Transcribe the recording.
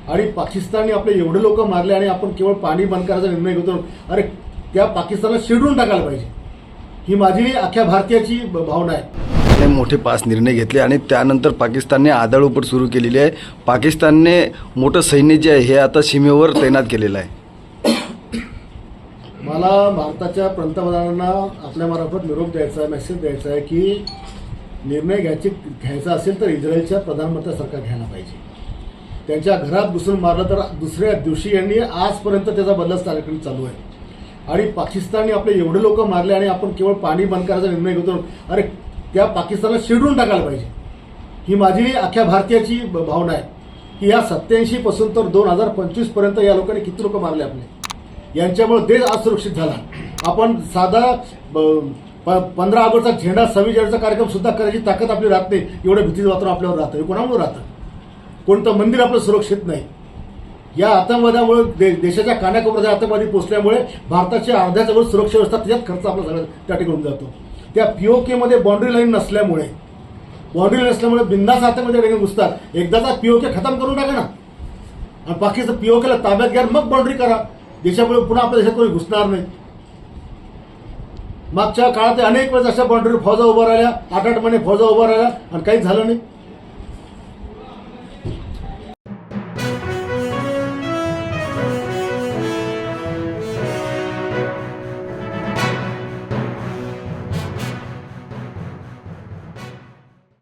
आणि पाकिस्तानने आपले एवढे लोक मारले आणि आपण केवळ पाणी बंद करायचा निर्णय घेतो. अरे त्या पाकिस्तानला शिडून टाकायला पाहिजे, ही माझी अख्ख्या भारतीयाची भावना आहे. मोठे 5 निर्णय घेतले आणि त्यानंतर पाकिस्तानने आदळोपट सुरू केलेली आहे. पाकिस्तानने मोठं सैन्य जे आहे हे आता सीमेवर तैनात केलेलं आहे. मला भारताच्या पंतप्रधानांना आपल्या मार्फत निरोप द्यायचा आहे, मेसेज द्यायचा आहे की निर्णय घ्यायचा असेल तर इस्रायलच्या प्रधानमंत्र्यासारखा घ्यायला पाहिजे. त्यांच्या घरात घुसून मारलं तर दुसऱ्या दिवशी यांनी आजपर्यंत त्याचा बदलाच कार्यक्रम चालू आहे. आणि पाकिस्तानने आपले एवढे लोक मारले आणि आपण केवळ पाणी बंद करायचा निर्णय घेतो. अरे त्या पाकिस्तानला शिडून टाकायला पाहिजे, ही माझी अख्ख्या भारतीयाची भावना आहे. की या 87 पासून तर 2025 पर्यंत या लोकांनी किती लोक मारले आपले, यांच्यामुळे देश असुरक्षित झाला. आपण साधा 15 ऑगस्टचा झेंडा 26 जानेवारीचा कार्यक्रम सुद्धा करायची ताकद आपली राहत नाही. एवढं भीतीचं वातावरण आपल्यावर राहतं. हे कोणामुळे राहतं? कोणतं मंदिर आपलं सुरक्षित नाही. या आतंकवादामुळे देशाच्या कानाकोपऱ्याच्या आतंकवादी पोचल्यामुळे भारताच्या अर्ध्याजवळ सुरक्षा व्यवस्था त्याच्यात खर्च आपला सगळं त्या ठिकाणी जातो. त्या पीओकेमध्ये बाउंड्री लाईन नसल्यामुळे बिंदास आतंकवादी ठिकाणी घुसतात. एकदाचा पीओके खतम करून टाका ना, आणि पाकिस्तान पीओकेला ताब्यात घ्या, मग बाउंड्री करा. देशामुळे पुन्हा आपल्या देशात कोणी घुसणार नाही. मागच्या काळात अनेक वेळेस अशा बाउंड्रीवर फौजा उभा राहिल्या, 8-8 महिने फौजा उभा राहिल्या आणि काही झालं नाही.